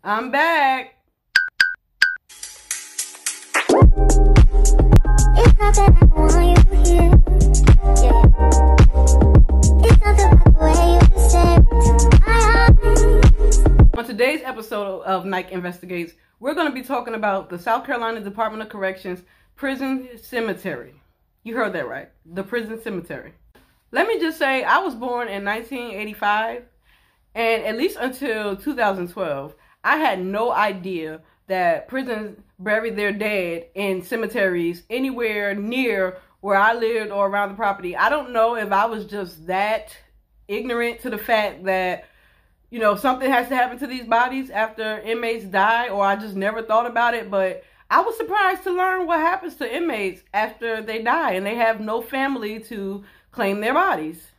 I'm back. It's not that I want you here. Yeah. It's not the way you stare into my eyes. On today's episode of Nike Investigates, we're going to be talking about the South Carolina Department of Corrections prison cemetery. You heard that right. The prison cemetery. Let me just say, I was born in 1985, and at least until 2012, I had no idea that prisons buried their dead in cemeteries anywhere near where I lived or around the property. I don't know if I was just that ignorant to the fact that, you know, something has to happen to these bodies after inmates die, or I just never thought about it, but I was surprised to learn what happens to inmates after they die and they have no family to claim their bodies.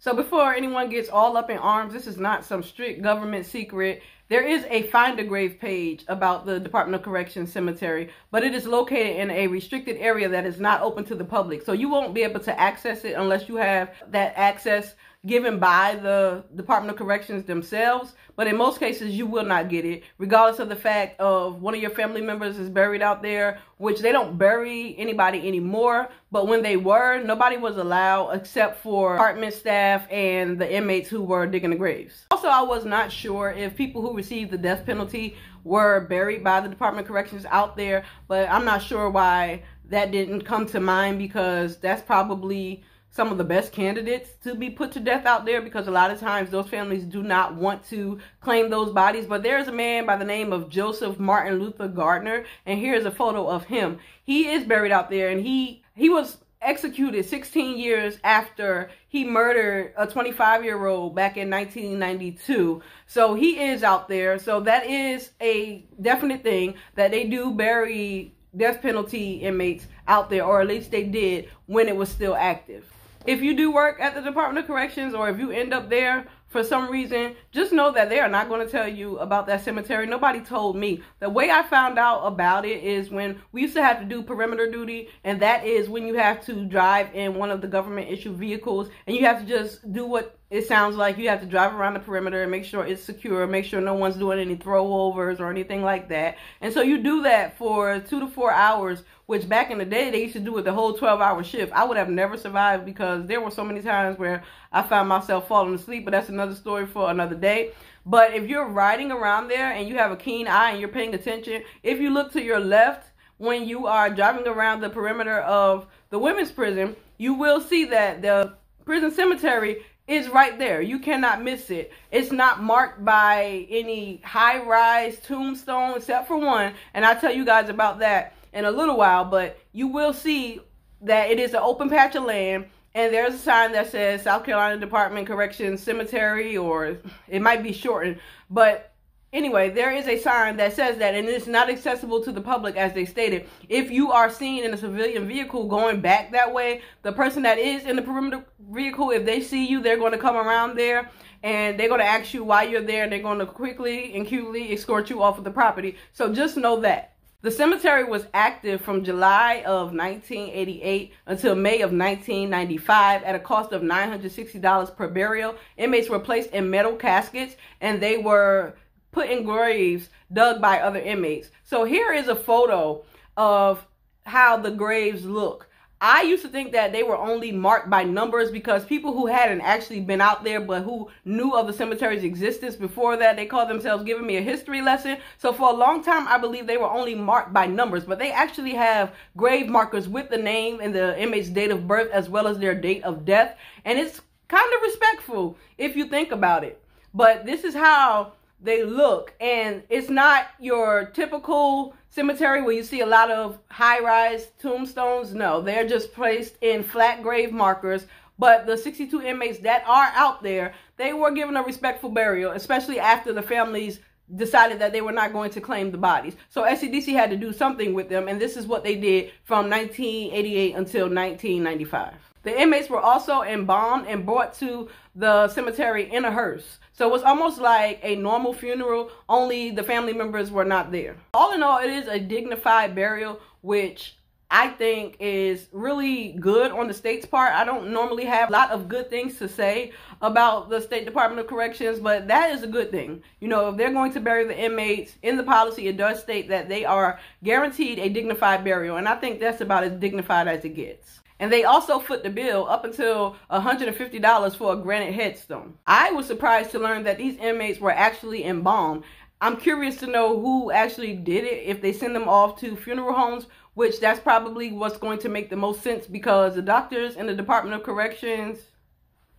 So before anyone gets all up in arms, this is not some strict government secret. There is a Find a Grave page about the Department of Corrections Cemetery, but it is located in a restricted area that is not open to the public. So you won't be able to access it unless you have that access given by the Department of Corrections themselves. But in most cases, you will not get it, regardless of the fact of one of your family members is buried out there, which they don't bury anybody anymore. But when they were, nobody was allowed except for department staff and the inmates who were digging the graves. Also, I was not sure if people who received the death penalty were buried by the Department of Corrections out there, but I'm not sure why that didn't come to mind, because that's probably some of the best candidates to be put to death out there, because a lot of times those families do not want to claim those bodies. But there's a man by the name of Joseph Martin Luther Gardner, and here's a photo of him. He is buried out there, and he was executed 16 years after he murdered a 25-year-old back in 1992. So he is out there. So that is a definite thing, that they do bury death penalty inmates out there, or at least they did when it was still active. If you do work at the Department of Corrections, or if you end up there for some reason, just know that they are not going to tell you about that cemetery. Nobody told me. The way I found out about it is when we used to have to do perimeter duty, and that is when you have to drive in one of the government issued vehicles, and you have to just do what it sounds like. You have to drive around the perimeter and make sure it's secure, make sure no one's doing any throwovers or anything like that. And so you do that for 2 to 4 hours, which back in the day, they used to do it the whole 12-hour shift. I would have never survived, because there were so many times where I found myself falling asleep, but that's another story for another day. But if you're riding around there and you have a keen eye and you're paying attention, if you look to your left when you are driving around the perimeter of the women's prison, you will see that the prison cemetery is right there. You cannot miss it. It's not marked by any high-rise tombstone except for one, and I'll tell you guys about that in a little while. But you will see that it is an open patch of land, and there's a sign that says South Carolina Department Corrections Cemetery, or it might be shortened, but anyway, there is a sign that says that, and it's not accessible to the public, as they stated. If you are seen in a civilian vehicle going back that way, the person that is in the perimeter vehicle, if they see you, they're going to come around there and they're going to ask you why you're there, and they're going to quickly and cutely escort you off of the property. So just know that. The cemetery was active from July of 1988 until May of 1995 at a cost of $960 per burial. Inmates were placed in metal caskets, and they were put in graves dug by other inmates. So here is a photo of how the graves look. I used to think that they were only marked by numbers, because people who hadn't actually been out there but who knew of the cemetery's existence before that, they called themselves giving me a history lesson. So for a long time, I believe they were only marked by numbers, but they actually have grave markers with the name and the inmate's date of birth as well as their date of death. And it's kind of respectful if you think about it. But this is how they look, and it's not your typical cemetery where you see a lot of high-rise tombstones. No, they're just placed in flat grave markers. But the 62 inmates that are out there, they were given a respectful burial, especially after the families decided that they were not going to claim the bodies. So SCDC had to do something with them, and this is what they did from 1988 until 1995. The inmates were also embalmed and brought to the cemetery in a hearse. So it was almost like a normal funeral, only the family members were not there. All in all, it is a dignified burial, which I think is really good on the state's part. I don't normally have a lot of good things to say about the State Department of Corrections, but that is a good thing. You know, if they're going to bury the inmates, in the policy it does state that they are guaranteed a dignified burial, and I think that's about as dignified as it gets. And they also foot the bill up until $150 for a granite headstone. I was surprised to learn that these inmates were actually embalmed. I'm curious to know who actually did it, if they send them off to funeral homes, which that's probably what's going to make the most sense, because the doctors in the Department of Corrections,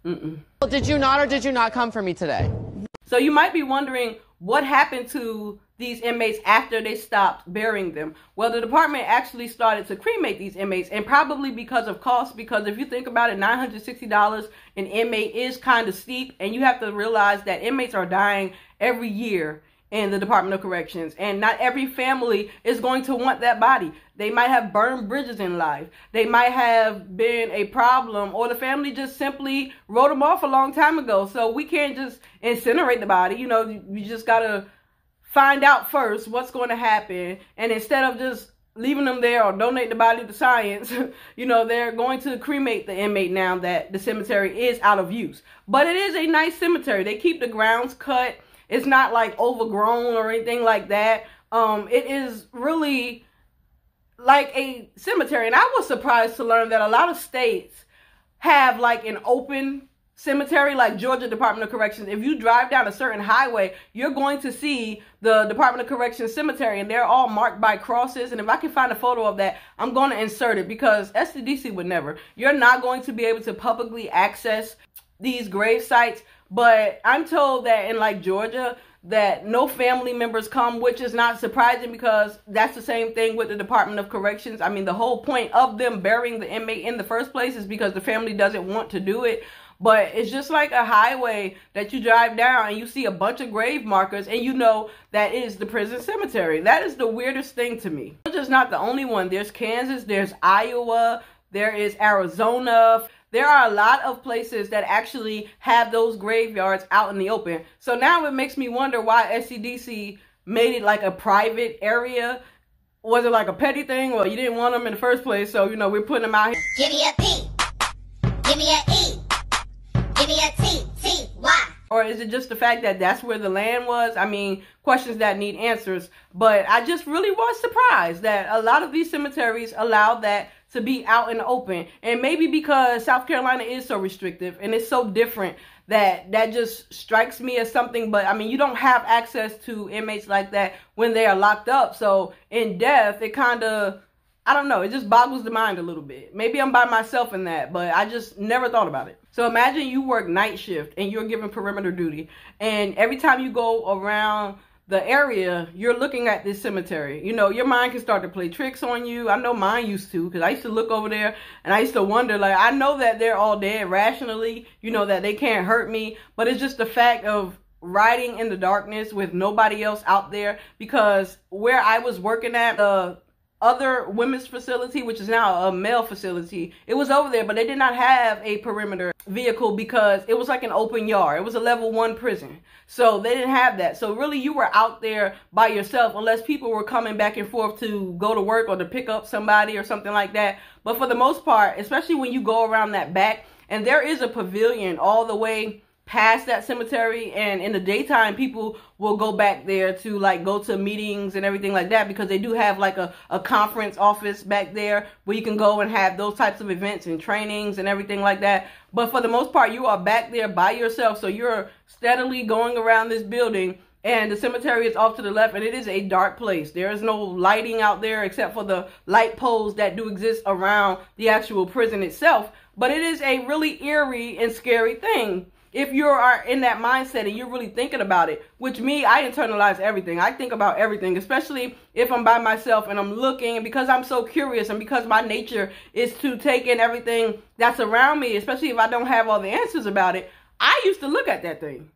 Did you not, or did you not come for me today? So you might be wondering what happened to these inmates after they stopped burying them. Well, the department actually started to cremate these inmates, and probably because of cost, because if you think about it, $960 an inmate is kind of steep, and you have to realize that inmates are dying every year in the Department of Corrections, and not every family is going to want that body. They might have burned bridges in life. They might have been a problem, or the family just simply wrote them off a long time ago. So we can't just incinerate the body. You know, you just got to find out first what's going to happen, and instead of just leaving them there or donate the body to science, you know, they're going to cremate the inmate now that the cemetery is out of use. But it is a nice cemetery. They keep the grounds cut. It's not like overgrown or anything like that. It is really like a cemetery. And I was surprised to learn that a lot of states have like an open cemetery, like Georgia Department of Corrections. If you drive down a certain highway, you're going to see the Department of Corrections cemetery, and they're all marked by crosses. And if I can find a photo of that, I'm going to insert it, because SCDC would never. You're not going to be able to publicly access these grave sites. But I'm told that in like Georgia, that no family members come, which is not surprising, because that's the same thing with the Department of Corrections. I mean, the whole point of them burying the inmate in the first place is because the family doesn't want to do it. But it's just like a highway that you drive down and you see a bunch of grave markers, and you know that is the prison cemetery. That is the weirdest thing to me. Georgia's not the only one. There's Kansas, there's Iowa, there is Arizona. There are a lot of places that actually have those graveyards out in the open. So now it makes me wonder why SCDC made it like a private area. Was it like a petty thing? Well, you didn't want them in the first place, so, you know, we're putting them out here. Give me a P. Give me a E. Give me a T. T. Y. Or is it just the fact that that's where the land was? I mean, questions that need answers. But I just really was surprised that a lot of these cemeteries allow that to be out in the open. And maybe because South Carolina is so restrictive and it's so different, that just strikes me as something. But I mean, you don't have access to inmates like that when they are locked up. So in death, it kind of, I don't know, it just boggles the mind a little bit. Maybe I'm by myself in that, but I just never thought about it. So imagine you work night shift and you're given perimeter duty, and every time you go around the area, you're looking at this cemetery. You know, your mind can start to play tricks on you. I know mine used to, because I used to look over there and I used to wonder, like, I know that they're all dead rationally, you know, that they can't hurt me, but it's just the fact of riding in the darkness with nobody else out there. Because where I was working at, the other women's facility, which is now a male facility, it was over there, but they did not have a perimeter vehicle because it was like an open yard. It was a level 1 prison, so they didn't have that. So really, you were out there by yourself, unless people were coming back and forth to go to work or to pick up somebody or something like that. But for the most part, especially when you go around that back, and there is a pavilion all the way past that cemetery, and in the daytime people will go back there to like go to meetings and everything like that, because they do have like a conference office back there where you can go and have those types of events and trainings and everything like that. But for the most part, you are back there by yourself, so you're steadily going around this building, and the cemetery is off to the left, and it is a dark place. There is no lighting out there except for the light poles that do exist around the actual prison itself. But it is a really eerie and scary thing if you are in that mindset and you're really thinking about it. Which me, I internalize everything. I think about everything, especially if I'm by myself and I'm looking, and because I'm so curious and because my nature is to take in everything that's around me, especially if I don't have all the answers about it. I used to look at that thing,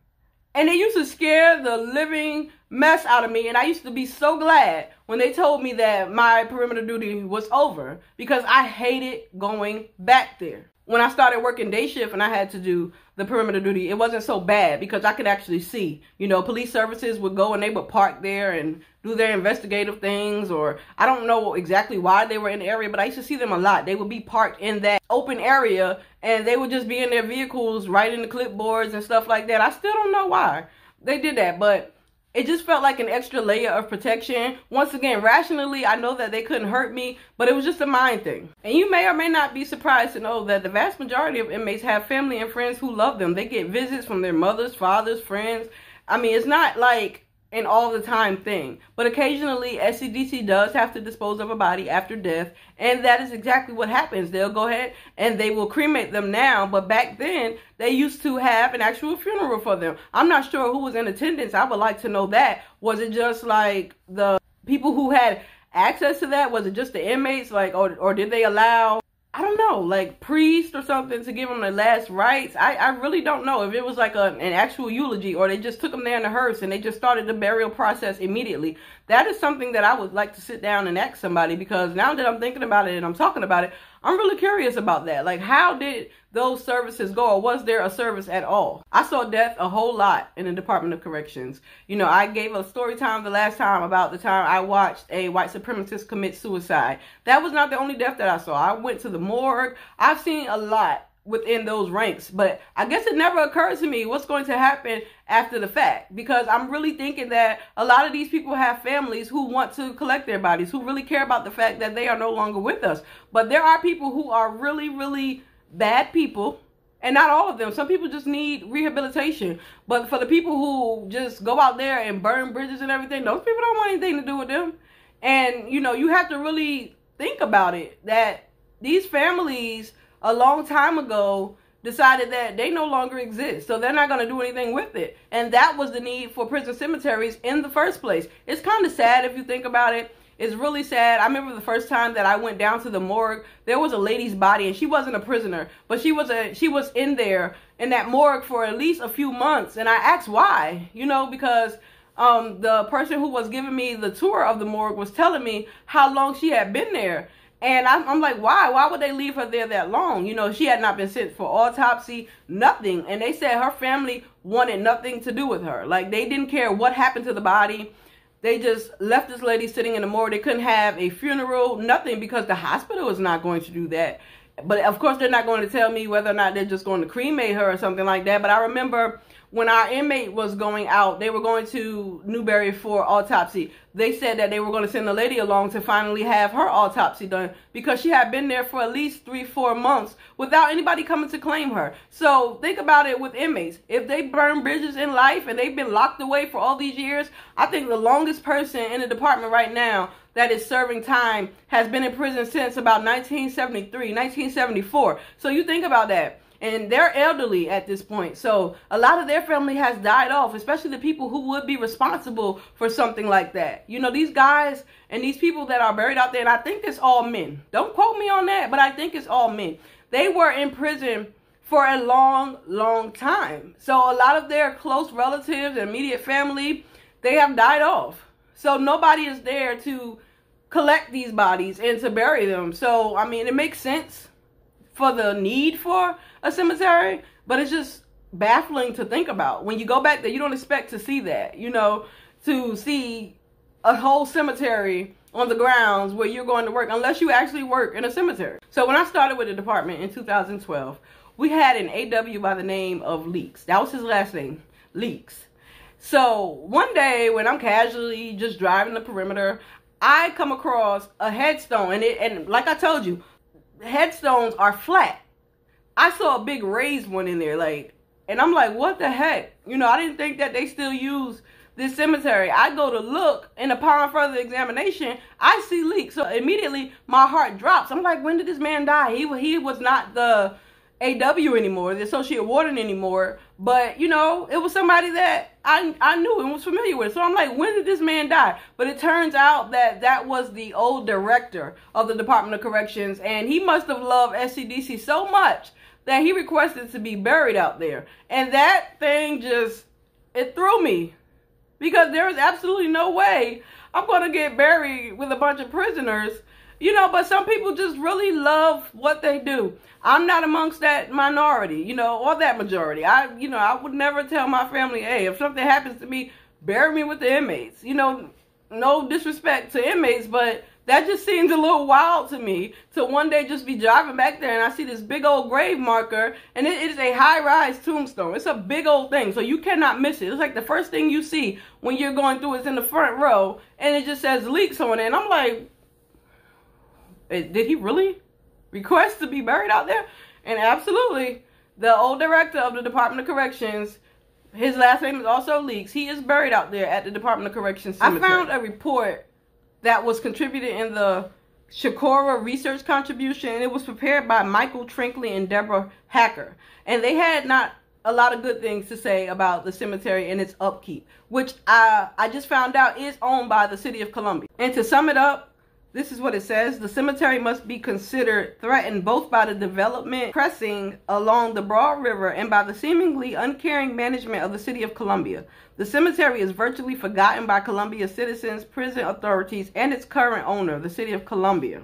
and it used to scare the living mess out of me. And I used to be so glad when they told me that my perimeter duty was over, because I hated going back there. When I started working day shift and I had to do the perimeter duty, it wasn't so bad because I could actually see. You know, police services would go and they would park there and do their investigative things, or I don't know exactly why they were in the area, but I used to see them a lot. They would be parked in that open area and they would just be in their vehicles writing the clipboards and stuff like that. I still don't know why they did that, but it just felt like an extra layer of protection. Once again, rationally, I know that they couldn't hurt me, but it was just a mind thing. And you may or may not be surprised to know that the vast majority of inmates have family and friends who love them. They get visits from their mothers, fathers, friends. I mean, it's not like an all the time thing, but occasionally SCDC does have to dispose of a body after death, and that is exactly what happens. They'll go ahead and they will cremate them now, but back then they used to have an actual funeral for them. I'm not sure who was in attendance. I would like to know that. Was it just like the people who had access to that? Was it just the inmates, like, or did they allow, I don't know, like priest or something to give them the last rites? I really don't know if it was like an actual eulogy, or they just took them there in a hearse and they just started the burial process immediately. That is something that I would like to sit down and ask somebody, because now that I'm thinking about it and I'm talking about it, I'm really curious about that. Like, how did those services go, or was there a service at all? I saw death a whole lot in the Department of Corrections. You know, I gave a story time the last time about the time I watched a white supremacist commit suicide. That was not the only death that I saw. I went to the morgue. I've seen a lot within those ranks, but I guess it never occurred to me what's going to happen after the fact, because I'm really thinking that a lot of these people have families who want to collect their bodies, who really care about the fact that they are no longer with us. But there are people who are really, really bad people, and not all of them. Some people just need rehabilitation, but for the people who just go out there and burn bridges and everything, those people don't want anything to do with them. And you know, you have to really think about it, that these families a long time ago decided that they no longer exist, so they're not going to do anything with it. And that was the need for prison cemeteries in the first place. It's kind of sad if you think about it. It's really sad. I remember the first time that I went down to the morgue, there was a lady's body, and she wasn't a prisoner, but she was in there in that morgue for at least a few months. And I asked why, you know, because the person who was giving me the tour of the morgue was telling me how long she had been there. And I'm like, why? Why would they leave her there that long? You know, she had not been sent for autopsy, nothing. And they said her family wanted nothing to do with her. Like, they didn't care what happened to the body. They just left this lady sitting in the morgue. They couldn't have a funeral, nothing, because the hospital is not going to do that. But of course, they're not going to tell me whether or not they're just going to cremate her or something like that. But I remember when our inmate was going out, they were going to Newberry for autopsy. They said that they were going to send the lady along to finally have her autopsy done, because she had been there for at least 3-4 months without anybody coming to claim her. So think about it with inmates. If they burn bridges in life and they've been locked away for all these years, I think the longest person in the department right now that is serving time has been in prison since about 1973, 1974. So you think about that. And they're elderly at this point. So a lot of their family has died off, especially the people who would be responsible for something like that. You know, these guys and these people that are buried out there, and I think it's all men. Don't quote me on that, but I think it's all men. They were in prison for a long, long time. So a lot of their close relatives and immediate family, they have died off. So nobody is there to collect these bodies and to bury them. So, I mean, it makes sense for the need for a cemetery, but it's just baffling to think about. When you go back there, you don't expect to see that, you know, to see a whole cemetery on the grounds where you're going to work, unless you actually work in a cemetery. So when I started with the department in 2012, we had an AW by the name of Leaks. That was his last name, Leaks. So one day when I'm casually just driving the perimeter, I come across a headstone, and like I told you, headstones are flat. I saw a big raised one in there, like, and I'm like, what the heck? You know, I didn't think that they still use this cemetery. I go to look, and upon further examination, I see Leaks. So immediately my heart drops. I'm like, when did this man die? He was not the AW anymore, the associate warden anymore, but you know, it was somebody that I knew and was familiar with. So I'm like, when did this man die? But it turns out that that was the old director of the Department of Corrections, and he must have loved SCDC so much that he requested to be buried out there. And that thing just, it threw me, because there is absolutely no way I'm going to get buried with a bunch of prisoners You know, but some people just really love what they do. I'm not amongst that minority, you know, or that majority. I would never tell my family, hey, if something happens to me, bury me with the inmates. You know, no disrespect to inmates, but that just seems a little wild to me, to one day just be driving back there and I see this big old grave marker, and it is a high-rise tombstone. It's a big old thing, so you cannot miss it. It's like the first thing you see when you're going through is in the front row, and it just says Leaks on it, and I'm like, did he really request to be buried out there? And absolutely, the old director of the Department of Corrections, his last name is also Leaks. He is buried out there at the Department of Corrections Cemetery. I found a report that was contributed in the Shakora research contribution, and it was prepared by Michael Trinkley and Deborah Hacker. And they had not a lot of good things to say about the cemetery and its upkeep, which I just found out is owned by the City of Columbia. And to sum it up, this is what it says. The cemetery must be considered threatened both by the development pressing along the Broad River and by the seemingly uncaring management of the City of Columbia. The cemetery is virtually forgotten by Columbia citizens, prison authorities, and its current owner, the City of Columbia.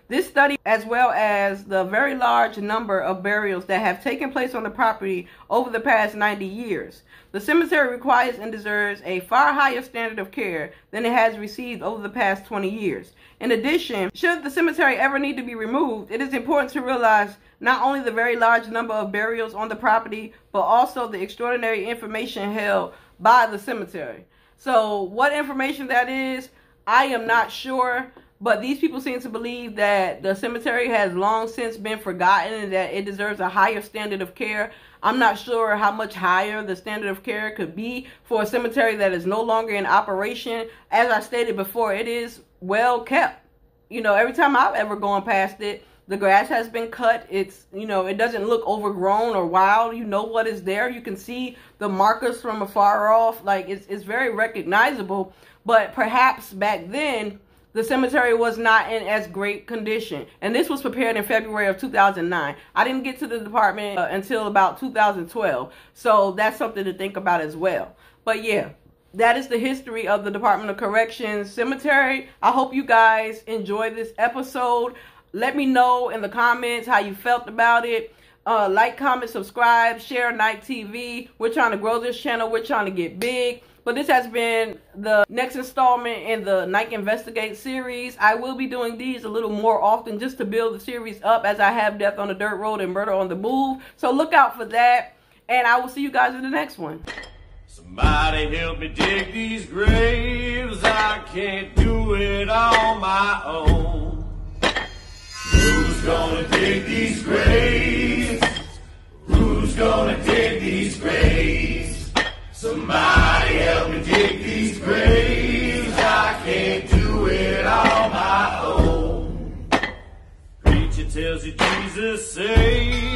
This study, as well as the very large number of burials that have taken place on the property over the past 90 years, the cemetery requires and deserves a far higher standard of care than it has received over the past 20 years. In addition, should the cemetery ever need to be removed, it is important to realize not only the very large number of burials on the property, but also the extraordinary information held by the cemetery. So what information that is, I am not sure. But these people seem to believe that the cemetery has long since been forgotten and that it deserves a higher standard of care. I'm not sure how much higher the standard of care could be for a cemetery that is no longer in operation. As I stated before, it is well kept. You know, every time I've ever gone past it, the grass has been cut. It's, you know, it doesn't look overgrown or wild. You know what is there. You can see the markers from afar off. Like, it's very recognizable. But perhaps back then, the cemetery was not in as great condition. And this was prepared in February of 2009. I didn't get to the department until about 2012. So that's something to think about as well. But yeah, that is the history of the Department of Corrections Cemetery. I hope you guys enjoyed this episode. Let me know in the comments how you felt about it. Like, comment, subscribe, share Nike TV. We're trying to grow this channel. We're trying to get big. But this has been the next installment in the Nike Investigate series. I will be doing these a little more often just to build the series up, as I have Death on the Dirt Road and Murder on the Move. So look out for that. And I will see you guys in the next one. Somebody help me dig these graves. I can't do it on my own. Who's gonna dig these graves? Who's gonna dig these graves? Somebody help me dig these graves. I can't do it on my own. Preacher tells you Jesus saved.